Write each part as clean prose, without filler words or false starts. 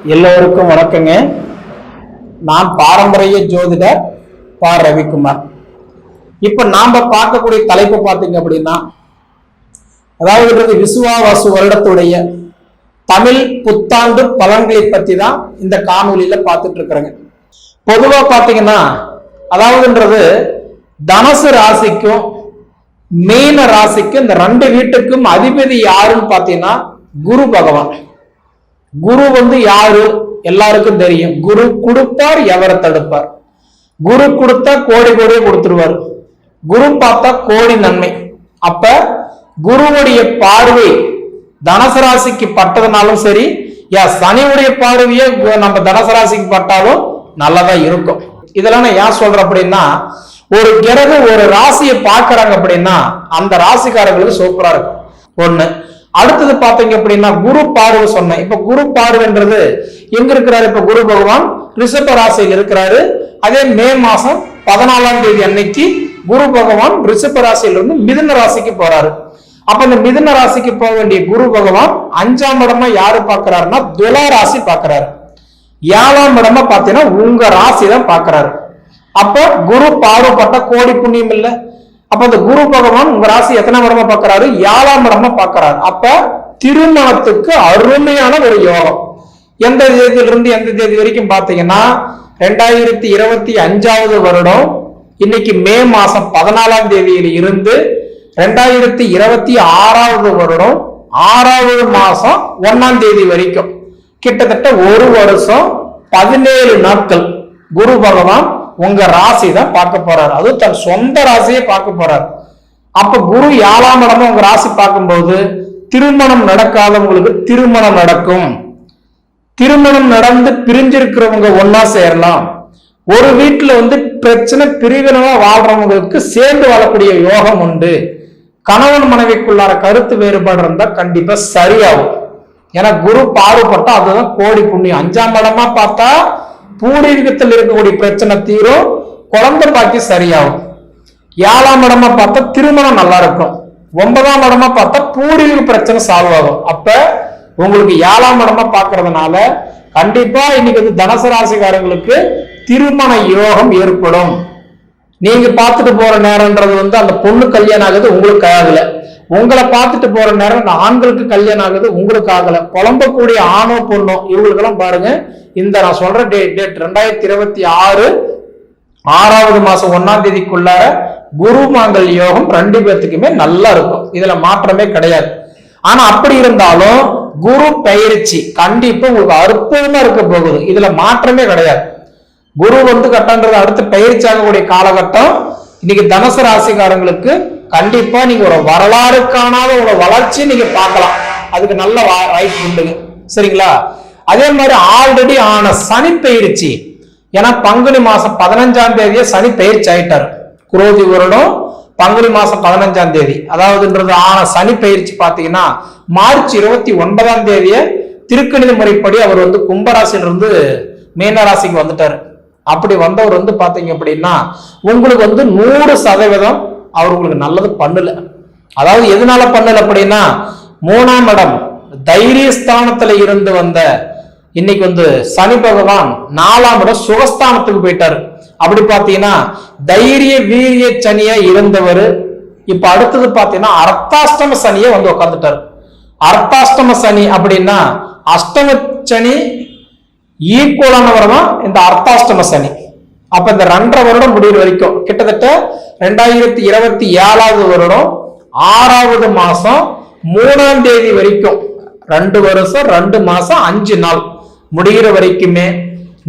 எல்லோருக்கும் வணக்கங்க. நான் பாரம்பரிய ஜோதிடர் பா. ரவிக்குமார். இப்ப நாம பார்க்கக்கூடிய தலைப்பு பார்த்தீங்க அப்படின்னா, அதாவது விசுவாவாசு வருடத்துடைய தமிழ் புத்தாண்டு பலன்களை பத்தி தான் இந்த காணொலியில பார்த்துட்டு இருக்கிறேங்க. பொதுவா பாத்தீங்கன்னா, அதாவதுன்றது தனுசு ராசிக்கும் மீன ராசிக்கும் இந்த ரெண்டு வீட்டுக்கும் அதிபதி யாருன்னு பாத்தீங்கன்னா குரு பகவான். குரு யாரு எல்லாருக்கும் தெரியும். குரு கொடுப்பார், எவரை தடுப்பார். குரு கொடுத்தா கோடி கோடியே கொடுத்துருவார். குரு பார்த்தா கோடி நன்மை. அப்ப குருவுடைய பார்வை தனுசு ராசிக்கு பட்டதுனாலும் சரி, சனியுடைய பார்வையே நம்ம தனுசு ராசிக்கு பட்டாலும் நல்லதா இருக்கும். இதெல்லாம் நான் ஏன் சொல்றேன் அப்படின்னா, ஒரு கிரகம் ஒரு ராசியை பார்க்கறாங்க அப்படின்னா அந்த ராசிக்காரங்களுக்கு சூப்பரா இருக்கும். ஒண்ணு. அடுத்தது பாத்தீங்க அப்படின்னா குரு பார்வை சொன்னேன். இப்ப குரு பார்வைன்றது எங்க இருக்கிறாரு? இப்ப குரு பகவான் ரிஷப ராசியில் இருக்கிறாரு. அதே மே மாசம் 14ஆம் தேதி அன்னைக்கு குரு பகவான் ரிஷப ராசியிலிருந்து மிதுன ராசிக்கு போறாரு. அப்ப இந்த மிதுன ராசிக்கு போக வேண்டிய குரு பகவான் 5ஆம் இடமா யாரு பாக்குறாருன்னா துலா ராசி பாக்குறாரு. 7ஆம் இடமா பாத்தீங்கன்னா உங்க ராசி தான் பாக்குறாரு. அப்ப குரு பார்வைப்பட்ட கோடி புண்ணியம் இல்ல. அப்ப இந்த குரு பகவான் உங்க ராசி எத்தனை இடமா பாக்குறாரு? 7ஆம் இடமா பாக்குறாரு. அப்ப திருமணத்துக்கு அருமையான ஒரு யோகம். எந்த தேதியிலிருந்து எந்த தேதி வரைக்கும் பாத்தீங்கன்னா 2025 வருடம் இன்னைக்கு மே மாசம் 14ஆம் தேதியில இருந்து 2026 வருடம் 6வது மாசம் 1ஆம் தேதி வரைக்கும் கிட்டத்தட்ட ஒரு வருஷம் 17 நாட்கள் குரு பகவான் உங்க ராசி தான் பார்க்க போறாரு. அது தன் சொந்த ராசியை பார்க்க போறாரு. அப்ப குரு 7ஆம் இடமா உங்க ராசி பார்க்கும்போது திருமணம் நடக்காதவங்களுக்கு திருமணம் நடக்கும். திருமணம் நடந்து பிரிஞ்சிருக்கிறவங்க ஒன்னா சேரலாம். ஒரு வீட்டுல பிரச்சனை பிரிவினவா வாழ்றவங்களுக்கு சேர்ந்து வாழக்கூடிய யோகம் உண்டு. கணவன் மனைவிக்குள்ளார கருத்து வேறுபாடு இருந்தா கண்டிப்பா சரியாகும். ஏன்னா குரு பார்வைப்பட்டா அதுதான் கோடி புண்ணியம். 5ஆம் இடமா பார்த்தா பூர்வீகத்தில் இருக்கக்கூடிய பிரச்சனை தீரும், குழந்தை பாக்கி சரியாகும். 7ஆம் இடமா பார்த்தா திருமணம் நல்லா இருக்கும். 9ஆம் இடமா பார்த்தா பூர்வீக பிரச்சனை சால்வ் ஆகும். அப்ப உங்களுக்கு 7ஆம் இடமா பாக்குறதுனால கண்டிப்பா இன்னைக்கு தனுசு ராசிக்காரங்களுக்கு திருமண யோகம் ஏற்படும். நீங்க பார்த்துட்டு போற நேரம்ன்றது அந்த பொண்ணு கல்யாணம் ஆகுது, உங்களுக்கு ஆகல. உங்களை பார்த்துட்டு போற நேரம் இந்த ஆண்களுக்கு கல்யாணம் ஆகுது, உங்களுக்கு ஆகல. புலம்பக்கூடிய ஆணோ பொண்ணோ இவங்களுக்கு எல்லாம் பாருங்க, இந்த நான் சொல்ற டேட் 2026 6வது மாசம் 1ஆம் தேதிக்குள்ளார குரு மாங்கல் யோகம் 2 பேர்த்துக்குமே நல்லா இருக்கும். இதுல மாற்றமே கிடையாது. ஆனா அப்படி இருந்தாலும் குரு பயிற்சி கண்டிப்பா உங்களுக்கு அற்புதமா இருக்க போகுது. இதுல மாற்றமே கிடையாது. குரு கட்டன்றது அடுத்து பயிற்சி ஆகக்கூடிய காலகட்டம். இன்னைக்கு தனுசு ராசிக்காரங்களுக்கு கண்டிப்பா நீங்க ஒரு வரலாறு காணாத ஒரு வளர்ச்சி நீங்க பார்க்கலாம். அதுக்கு நல்ல வாய்ப்பு உண்டுங்க. சரிங்களா? அதே மாதிரி ஆல்ரெடி ஆன சனி பயிற்சி, ஏன்னா பங்குனி மாசம் 15ஆம் தேதியே சனி பயிற்சி ஆயிட்டாரு. குரோதி வருடம் பங்குனி மாசம் 15ஆம் தேதி, அதாவதுன்றது ஆன சனி பயிற்சி பாத்தீங்கன்னா மார்ச் 29ஆம் தேதியே திருக்கணித முறைப்படி அவர் கும்பராசிலிருந்து மீனராசிக்கு வந்துட்டாரு. அப்படி வந்தவர் பாத்தீங்க அப்படின்னா உங்களுக்கு 100% அவர் உங்களுக்கு நல்லது பண்ணல. அதாவது எதனால பண்ணல அப்படின்னா, 3ஆம் இடம் தைரியஸ்தானத்துல இருந்து வந்த இன்னைக்கு சனி பகவான் 4ஆம் இடம் சுகஸ்தானத்துக்கு போயிட்டாரு. அப்படி பாத்தீங்கன்னா தைரிய வீரிய சனியா இருந்தவர் இப்ப அடுத்தது பாத்தீங்கன்னா அர்த்தாஷ்டம சனியை உட்காந்துட்டாரு. அர்த்தாஷ்டம சனி அப்படின்னா அஷ்டம சனி ஈக்குவலானவர் தான் இந்த அர்த்தாஷ்டம சனி. அப்ப இந்த 2.5 வருடம் முடிகிற வரைக்கும் கிட்டத்தட்ட 2027 வருடம் 6வது மாசம் 3ஆம் தேதி வரைக்கும் 2 வருஷம் 2 மாசம் 5 நாள் முடிகிற வரைக்குமே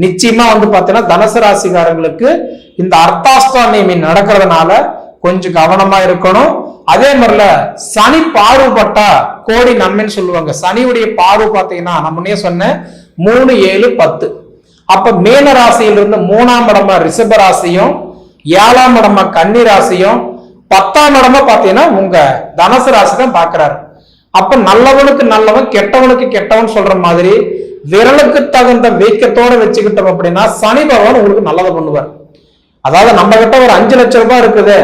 நிச்சயமா பாத்தீங்கன்னா தனுசு ராசிக்காரங்களுக்கு இந்த அர்த்தாஷ்டமி நடக்கிறதுனால கொஞ்சம் கவனமா இருக்கணும். அதே மாதிரில சனி பார்வைப்பட்டா கோடி நன்மைன்னு சொல்லுவாங்க. சனியுடைய பார்வை பாத்தீங்கன்னா நான் முன்னே சொன்னேன் 3, 7, 10. அப்ப மீன ராசியிலிருந்து 3ஆம் இடமா ரிஷப ராசியும் 7ஆம் இடமா கன்னி ராசியும் 10ஆம் இடமா பாத்தீங்கன்னா உங்க தனுசு ராசி தான் பாக்குறாரு. அப்ப நல்லவனுக்கு நல்லவன் கெட்டவனுக்கு கெட்டவன் சொல்ற மாதிரி விரலுக்கு தகுந்த வீக்கத்தோட வச்சுக்கிட்டோம் அப்படின்னா சனி பகவான் உங்களுக்கு நல்லதை பண்ணுவார். அதாவது நம்ம கிட்ட ஒரு 5 லட்சம் ரூபாய் இருக்குது,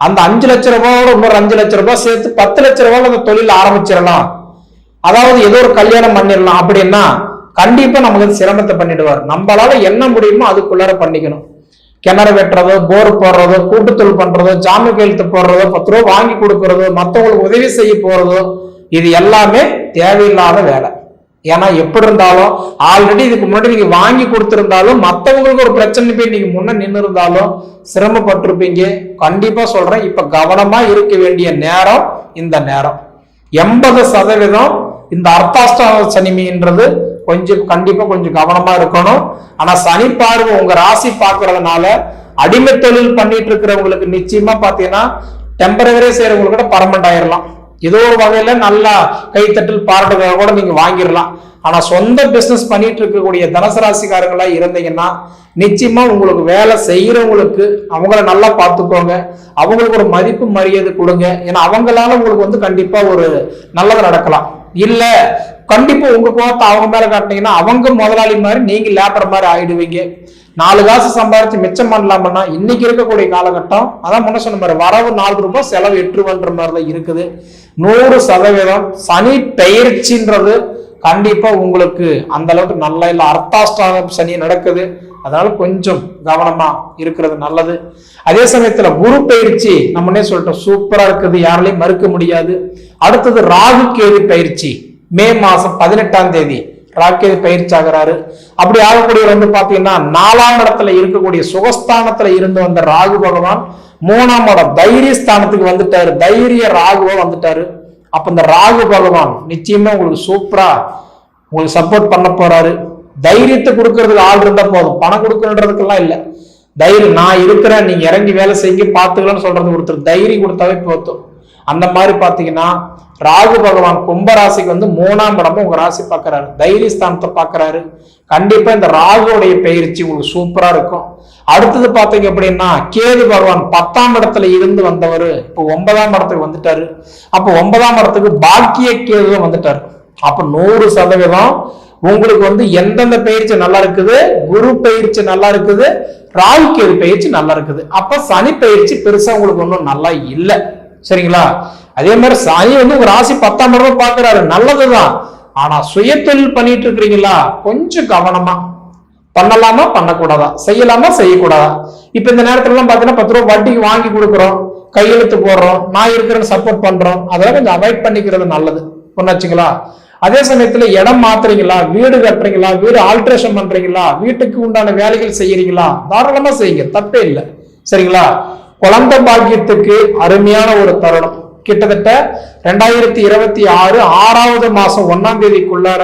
அந்த 5 லட்சம் ரூபாயோட இன்னொரு 5 லட்சம் ரூபாய் சேர்த்து 10 லட்சம் ரூபாய் அந்த தொழில் ஆரம்பிச்சிடலாம். அதாவது ஏதோ ஒரு கல்யாணம் பண்ணிடலாம் அப்படின்னா கண்டிப்பா நமக்கு சிரமத்தை பண்ணிடுவார். நம்மளால என்ன முடியுமோ அதுக்குள்ளார பண்ணிக்கணும். கிணறு வெட்டுறதோ, போர் போடுறதோ, கூட்டுத்தொழில் பண்றதோ, ஜாமி கையெழுத்து போடுறதோ, 10 ரூபா வாங்கி கொடுக்கறதோ, மற்றவங்களுக்கு உதவி செய்ய போறதோ, இது எல்லாமே தேவையில்லாத வேலை. ஏன்னா எப்படி இருந்தாலும் ஆல்ரெடி இதுக்கு முன்னாடி நீங்க வாங்கி கொடுத்திருந்தாலும் மற்றவங்களுக்கு ஒரு பிரச்சனை போய் நீங்க முன்ன நின்று இருந்தாலும் சிரமப்பட்டிருப்பீங்க. கண்டிப்பா சொல்றேன், இப்ப கவனமா இருக்க வேண்டிய நேரம் இந்த நேரம். 80% இந்த அர்த்தாஷ்டாம சனிமைன்றது கண்டிப்பா கொஞ்சம் கவனமா இருக்கணும். ஆனா சனி பார்வை உங்க ராசி பார்க்கறதுனால அடிமை தொழில் பண்ணிட்டு இருக்கிறவங்களுக்கு நிச்சயமா பாத்தீங்கன்னா டெம்பரவரி செய்யறவங்களுக்கு கூட பர்மனன்ட் ஆயிடலாம். ஏதோ ஒரு வகையில நல்லா கைத்தட்டல் பாராட்டுகளை கூட நீங்க வாங்கிடலாம். ஆனா சொந்த பிசினஸ் பண்ணிட்டு இருக்கக்கூடிய தனுசு ராசிக்காரங்களா இருந்தீங்கன்னா நிச்சயமா உங்களுக்கு வேலை செய்யறவங்களுக்கு அவங்கள நல்லா பார்த்துக்கோங்க. அவங்களுக்கு ஒரு மதிப்பு மரியாதை கொடுங்க. ஏன்னா அவங்களால உங்களுக்கு கண்டிப்பா ஒரு நல்லது நடக்கலாம். இல்ல கண்டிப்பா உங்க கோபத்தை அவங்க மேல காட்டினீங்கன்னா அவங்க முதலாளி மாதிரி நீங்க லேபர் மாதிரி ஆயிடுவீங்க. 4 காசு சம்பாதிச்சு மிச்சம் பண்ணலாம்னா இன்னைக்கு இருக்கக்கூடிய காலகட்டம் அதான் முன்ன சொன்ன மாதிரி வரவு 4 ரூபாய் செலவு 8 ரூபான்ற மாதிரிதான் இருக்குது. 100% சனி பெயர்ச்சின்றது கண்டிப்பா உங்களுக்கு அந்த அளவுக்கு நல்ல இல்ல. அர்த்தாஷ்டாம சனி நடக்குது. அதனால கொஞ்சம் கவனமா இருக்கிறது நல்லது. அதே சமயத்துல குரு பயிற்சி நம்மனே சொல்லிட்டோம் சூப்பரா இருக்குது, யாராலையும் மறுக்க முடியாது. அடுத்தது ராகு கேது பயிற்சி மே மாசம் 18ஆம் தேதி ராக்கேது பயிற்சி ஆகிறாரு. அப்படி ஆகக்கூடிய பாத்தீங்கன்னா 4ஆம் இடத்துல இருக்கக்கூடிய சுகஸ்தானத்துல இருந்து வந்த ராகு பகவான் 3ஆம் இடம் தைரிய ஸ்தானத்துக்கு வந்துட்டாரு. தைரிய ராகுவா வந்துட்டாரு. அப்ப இந்த ராகு பகவான் நிச்சயமா உங்களுக்கு சூப்பரா உங்களுக்கு சப்போர்ட் பண்ண போறாரு. தைரியத்தை கொடுக்கறதுக்கு ஆள் இருந்தா போதும், பணம் கொடுக்கறதுக்கெல்லாம் இல்ல. தைரியம் நான் இருக்கிறேன், நீங்க இறங்கி வேலை செய்ய பாத்துக்கலாம்னு சொல்றது ஒருத்தர் தைரியம் கொடுத்தாவே போதும். அந்த மாதிரி பாத்தீங்கன்னா ராகு பகவான் கும்பராசிக்கு 3ஆம் இடமும் உங்க ராசி பாக்குறாரு, தைரியஸ்தானத்தை பாக்குறாரு. கண்டிப்பா இந்த ராகுடைய பயிற்சி உங்களுக்கு சூப்பரா இருக்கும். அடுத்தது பாத்தீங்க அப்படின்னா கேது பகவான் 10ஆம் இடத்துல இருந்து வந்தவர் இப்போ 9ஆம் இடத்துக்கு வந்துட்டாரு. அப்போ 9ஆம் இடத்துக்கு பாக்கிய கேது வந்துட்டாரு. அப்ப 100% உங்களுக்கு எந்தெந்த பயிற்சி நல்லா இருக்குது, குரு பயிற்சி நல்லா இருக்குது, ராகு கேது பயிற்சி நல்லா இருக்குது. அப்ப சனி பயிற்சி பெருசா உங்களுக்கு ஒன்றும் நல்லா இல்லை. சரிங்களா? அதே மாதிரி சனி உங்க ராசி 10ஆம் இடம் பாக்குறாரு, நல்லதுதான். ஆனா சுய தொழில் பண்ணிட்டு இருக்கிறீங்களா, கொஞ்சம் கவனமா பண்ணலாமா பண்ணக்கூடாதா, செய்யலாமா செய்யக்கூடாதா. இப்ப இந்த நேரத்துல எல்லாம் பாத்தீங்கன்னா 10 ரூபாய் வட்டிக்கு வாங்கி கொடுக்குறோம், கையெழுத்து போடுறோம், நான் இருக்கிறேன்னு சப்போர்ட் பண்றோம். அதெல்லாம் கொஞ்சம் அவாய்ட் பண்ணிக்கிறது நல்லது. ஒன்னாச்சுங்களா? அதே சமயத்துல இடம் மாத்துறீங்களா, வீடு கட்டுறீங்களா, வீடு ஆல்ட்ரேஷன் பண்றீங்களா, வீட்டுக்கு உண்டான வேலைகள் செய்யறீங்களா, தாராளமா செய்யுங்க, தப்பே இல்லை. சரிங்களா? குழந்தை பாக்கியத்துக்கு அருமையான ஒரு தருணம். கிட்டத்தட்ட 2026 6வது மாசம் 1ஆம் தேதிக்குள்ளார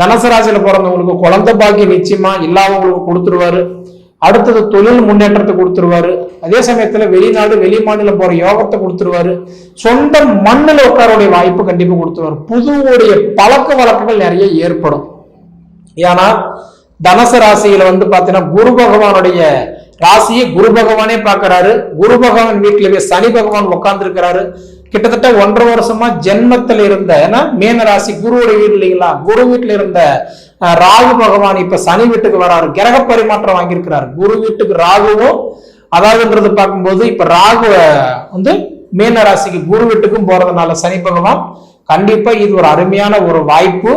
தனுசு ராசியில பிறந்தவங்களுக்கு குழந்தை பாக்கியம் நிச்சயமா இல்லாதவங்களுக்கு கொடுத்துருவாரு. அடுத்தது தொழில் முன்னேற்றத்தை கொடுத்துருவாரு. அதே சமயத்துல வெளிநாடு வெளி மாநிலம் போற யோகத்தை கொடுத்துருவாரு. சொந்த மண்ணில் உட்காருடைய வாய்ப்பு கண்டிப்பா கொடுத்துருவாரு. புதுவுடைய பழக்க வழக்கங்கள் நிறைய ஏற்படும். ஏன்னா தனுசு ராசியில பாத்தீங்கன்னா குரு பகவானுடைய ராசியை குரு பகவானே பாக்குறாரு. குரு பகவான் வீட்டுல சனி பகவான் உட்கார்ந்து இருக்கிறாரு. கிட்டத்தட்ட 1.5 வருஷமா ஜென்மத்துல இருந்த ஏன்னா மீன ராசி குருவுடைய வீடு இல்லைங்களா, குரு வீட்டுல இருந்த ராகு பகவான் இப்ப சனி வீட்டுக்கு வராரு. கிரக பரிமாற்றம் வாங்கியிருக்கிறாரு. குரு வீட்டுக்கு ராகுவும் அதாவதுன்றது பார்க்கும்போது இப்ப ராகு மீன ராசிக்கு குரு வீட்டுக்கும் போறதுனால சனி பகவான் கண்டிப்பா இது ஒரு அருமையான ஒரு வாய்ப்பு.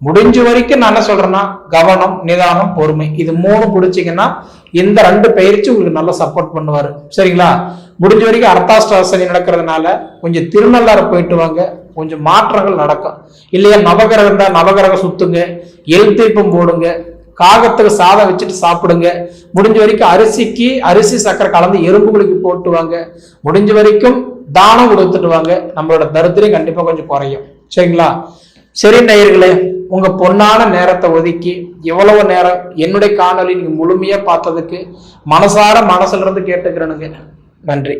முடிஞ்ச வரைக்கும் நான் என்ன சொல்றேன்னா கவனம், நிதானம், பொறுமை, இது 3 பிடிச்சிங்கன்னா இந்த 2 பயிற்சி உங்களுக்கு நல்லா சப்போர்ட் பண்ணுவாரு. சரிங்களா? முடிஞ்ச வரைக்கும் அர்த்தாஷ்டாசனி நடக்கிறதுனால கொஞ்சம் திருநள்ளாறு போயிட்டு வாங்க, கொஞ்சம் மாற்றங்கள் நடக்கும். இல்லையா நவகிரகம் தான் நவகிரகம் சுத்துங்க, எல் தீபம் போடுங்க, காகத்துக்கு சாதம் வச்சுட்டு சாப்பிடுங்க. முடிஞ்ச வரைக்கும் அரிசி சக்கரை கலந்து எறும்புகளுக்கு போட்டு வாங்க. முடிஞ்ச வரைக்கும் தானம் கொடுத்துட்டு வாங்க. நம்மளோட தரித்திரம் கண்டிப்பா கொஞ்சம் குறையும். சரிங்களா? சரி நேயர்களே, உங்க பொன்னான நேரத்தை ஒதுக்கி எவ்வளவு நேரம் என்னுடைய காணொலி நீங்க முழுமையா பார்த்ததுக்கு மனசுல இருந்து கேட்டுக்கிறேனுங்க. நன்றி.